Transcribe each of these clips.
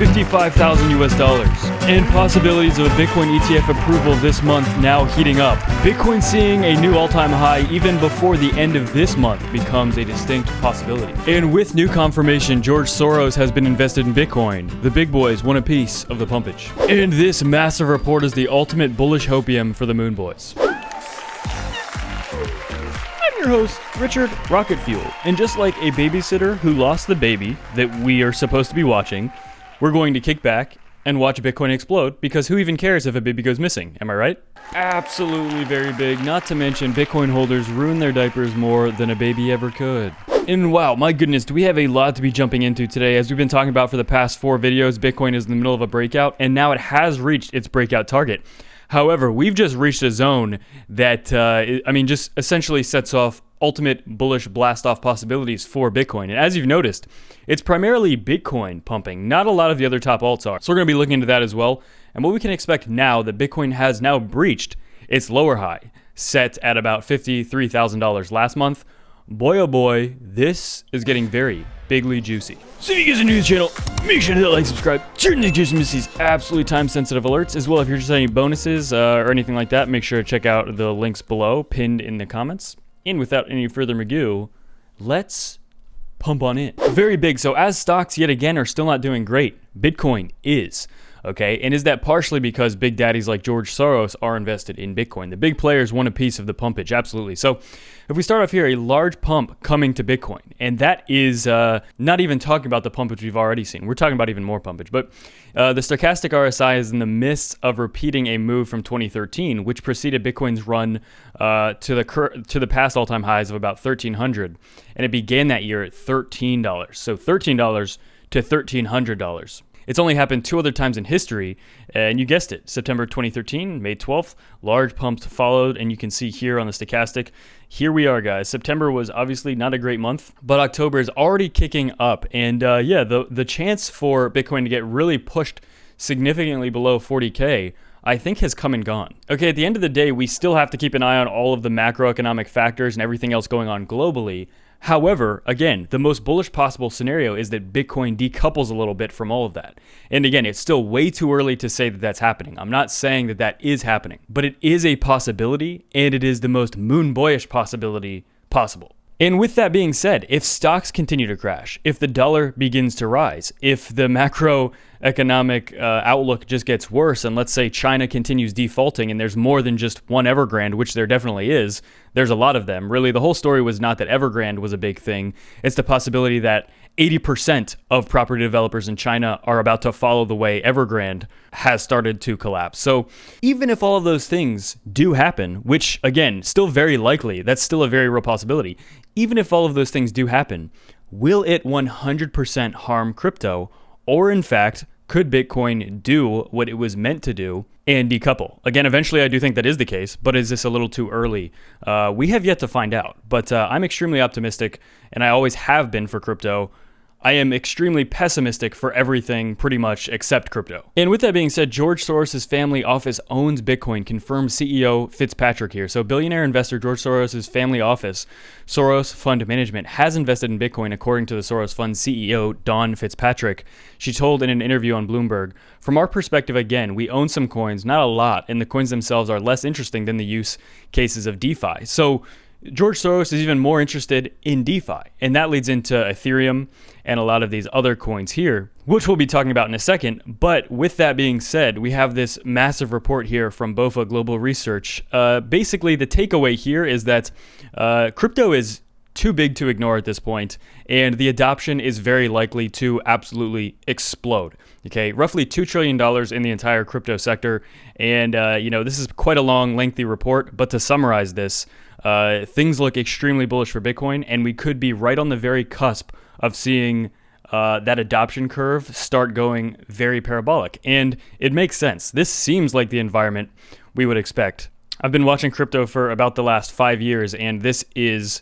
$55,000 US, and possibilities of a Bitcoin ETF approval this month now heating up. Bitcoin seeing a new all-time high even before the end of this month becomes a distinct possibility. And with new confirmation, George Soros has been invested in Bitcoin. The big boys want a piece of the pumpage. And this massive report is the ultimate bullish hopium for the Moon Boys. Your host, Richard Rocket Fuel, and just like a babysitter who lost the baby that we are supposed to be watching, we're going to kick back and watch Bitcoin explode, because who even cares if a baby goes missing, am I right? Absolutely very big, not to mention Bitcoin holders ruin their diapers more than a baby ever could. And wow, my goodness, do we have a lot to be jumping into today. As we've been talking about for the past 4 videos, Bitcoin is in the middle of a breakout, and now it has reached its breakout target. However, we've just reached a zone that, just essentially sets off ultimate bullish blast-off possibilities for Bitcoin. And as you've noticed, it's primarily Bitcoin pumping. Not a lot of the other top alts are. So we're going to be looking into that as well. And what we can expect now that Bitcoin has now breached its lower high, set at about $53,000 last month. Boy, oh boy, this is getting very bigly juicy. So if you guys are new to the channel, make sure to hit like, subscribe, turn on notifications to miss these absolutely time-sensitive alerts. As well, if you're interested in any bonuses or anything like that, make sure to check out the links below, pinned in the comments. And without any further ado, let's pump on in. Very big. So as stocks yet again are still not doing great, Bitcoin is. Okay, and is that partially because big daddies like George Soros are invested in Bitcoin? The big players want a piece of the pumpage, absolutely. So if we start off here, a large pump coming to Bitcoin, and that is not even talking about the pumpage we've already seen. We're talking about even more pumpage, but the stochastic RSI is in the midst of repeating a move from 2013, which preceded Bitcoin's run to the past all-time highs of about 1,300, and it began that year at $13. So $13 to $1,300. It's only happened 2 other times in history, and you guessed it, September 2013, May 12th, large pumps followed, and you can see here on the stochastic, here we are, guys. September was obviously not a great month, but October is already kicking up, and the chance for Bitcoin to get really pushed significantly below 40K, I think has come and gone. Okay, at the end of the day, we still have to keep an eye on all of the macroeconomic factors and everything else going on globally. However, again, the most bullish possible scenario is that Bitcoin decouples a little bit from all of that. And again, it's still way too early to say that that's happening. I'm not saying that that is happening, but it is a possibility, and it is the most moon boyish possibility possible. And with that being said, if stocks continue to crash, if the dollar begins to rise, if the macroeconomic outlook just gets worse, and let's say China continues defaulting and there's more than just one Evergrande, which there definitely is, there's a lot of them. Really, the whole story was not that Evergrande was a big thing. It's the possibility that 80% of property developers in China are about to follow the way Evergrande has started to collapse. So even if all of those things do happen, which again, still very likely, that's still a very real possibility. Even if all of those things do happen, will it 100% harm crypto? Or in fact, could Bitcoin do what it was meant to do and decouple? Again, eventually I do think that is the case, but is this a little too early? We have yet to find out, but I'm extremely optimistic, and I always have been for crypto. I am extremely pessimistic for everything pretty much except crypto. And with that being said, George Soros' family office owns Bitcoin, confirmed CEO Fitzpatrick here. So billionaire investor George Soros' family office, Soros Fund Management, has invested in Bitcoin, according to the Soros Fund CEO, Dawn Fitzpatrick. She told in an interview on Bloomberg, "From our perspective, again, we own some coins, not a lot, and the coins themselves are less interesting than the use cases of DeFi." So George Soros is even more interested in DeFi, and that leads into Ethereum and a lot of these other coins here, which we'll be talking about in a second. But with that being said, we have this massive report here from BofA Global Research. Basically, the takeaway here is that crypto is too big to ignore at this point, and the adoption is very likely to absolutely explode. Okay, roughly $2 trillion in the entire crypto sector, and this is quite a long, lengthy report, but to summarize this, things look extremely bullish for Bitcoin, and we could be right on the very cusp of seeing that adoption curve start going very parabolic. And it makes sense. This seems like the environment we would expect. I've been watching crypto for about the last 5 years, and this is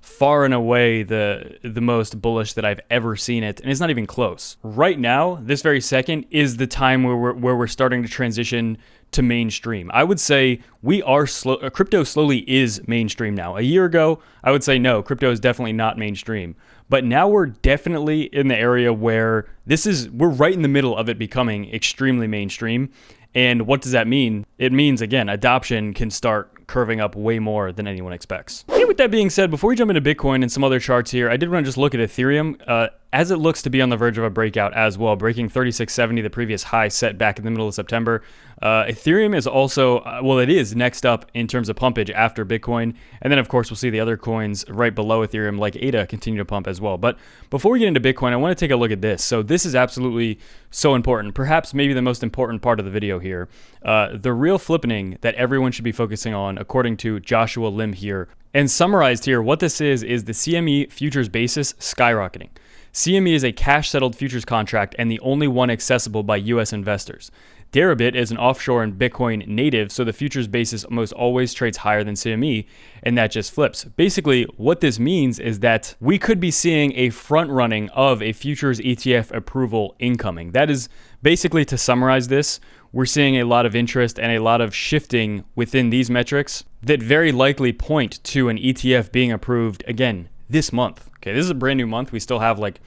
far and away the most bullish that I've ever seen it, and it's not even close. Right now, this very second is the time where we're starting to transition to mainstream. I would say we are crypto slowly is mainstream now. A year ago, I would say no, crypto is definitely not mainstream. But now we're definitely in the area where we're right in the middle of it becoming extremely mainstream. And what does that mean? It means, again, adoption can start curving up way more than anyone expects. Okay, with that being said, before we jump into Bitcoin and some other charts here, I did want to just look at Ethereum, as it looks to be on the verge of a breakout as well, breaking 3670, the previous high set back in the middle of September. Ethereum is also, well, it is next up in terms of pumpage after Bitcoin. And then, of course, we'll see the other coins right below Ethereum, like ADA, continue to pump as well. But before we get into Bitcoin, I want to take a look at this. So this is absolutely so important, perhaps maybe the most important part of the video here. The real flippening that everyone should be focusing on, according to Joshua Lim here. And summarized here, what this is the CME futures basis skyrocketing. CME is a cash-settled futures contract and the only one accessible by U.S. investors. Deribit is an offshore and Bitcoin native, so the futures basis almost always trades higher than CME, and that just flips. Basically, what this means is that we could be seeing a front-running of a futures ETF approval incoming. That is basically, to summarize this, we're seeing a lot of interest and a lot of shifting within these metrics that very likely point to an ETF being approved, again, this month. Okay, this is a brand new month. We still have like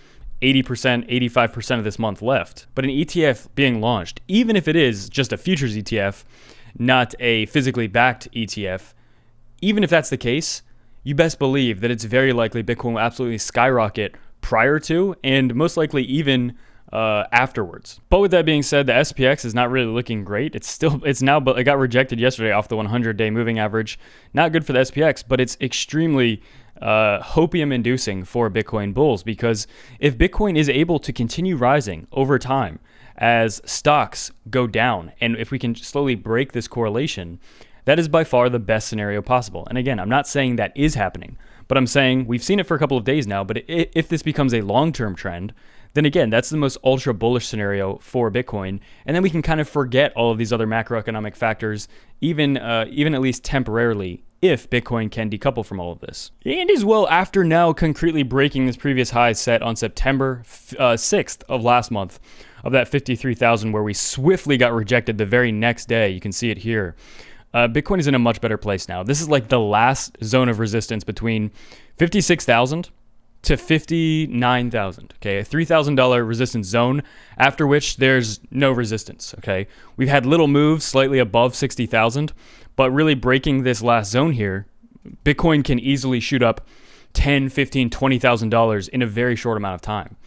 80%, 85% of this month left. But an ETF being launched, even if it is just a futures ETF, not a physically backed ETF, even if that's the case, you best believe that it's very likely Bitcoin will absolutely skyrocket prior to and most likely even afterwards. But with that being said, the SPX is not really looking great. But it got rejected yesterday off the 100-day moving average. Not good for the SPX, but it's extremely hopium inducing for Bitcoin bulls, because if Bitcoin is able to continue rising over time as stocks go down, and if we can slowly break this correlation, that is by far the best scenario possible. And again, I'm not saying that is happening, but I'm saying we've seen it for a couple of days now, but if this becomes a long-term trend, then again, that's the most ultra bullish scenario for Bitcoin. And then we can kind of forget all of these other macroeconomic factors, even at least temporarily, if Bitcoin can decouple from all of this. And as well, after now concretely breaking this previous high set on September 6th of last month, of that 53,000, where we swiftly got rejected the very next day, you can see it here. Bitcoin is in a much better place now. This is like the last zone of resistance between 56,000 to 59,000, okay? A $3,000 resistance zone, after which there's no resistance, okay? We've had little moves slightly above 60,000, but really breaking this last zone here, Bitcoin can easily shoot up $10,000, $15,000, $20,000 in a very short amount of time,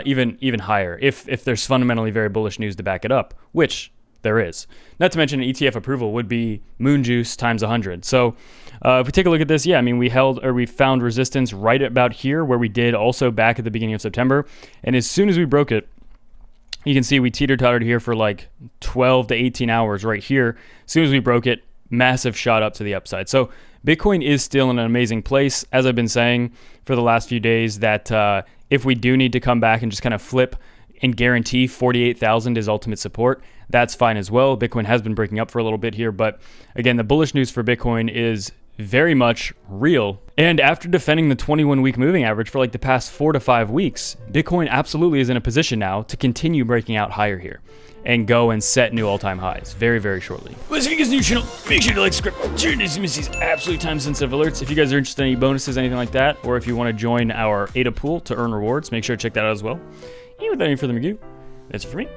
even higher, if there's fundamentally very bullish news to back it up, which there is. Not to mention an ETF approval would be moon juice times 100. So if we take a look at this, yeah, I mean, we found resistance right about here where we did also back at the beginning of September. And as soon as we broke it, you can see we teeter-tottered here for like 12 to 18 hours right here. As soon as we broke it, massive shot up to the upside. So Bitcoin is still in an amazing place. As I've been saying for the last few days, that if we do need to come back and just kind of flip and guarantee 48,000 is ultimate support, that's fine as well. Bitcoin has been breaking up for a little bit here, but again, the bullish news for Bitcoin is very much real. And after defending the 21-week moving average for like the past 4 to 5 weeks, Bitcoin absolutely is in a position now to continue breaking out higher here and go and set new all-time highs very, very shortly. Well, if you guys are new channel, make sure to like, subscribe, turn on these absolutely time-sensitive alerts. If you guys are interested in any bonuses, anything like that, or if you want to join our ADA pool to earn rewards, make sure to check that out as well. And without any further ado, that's it for me.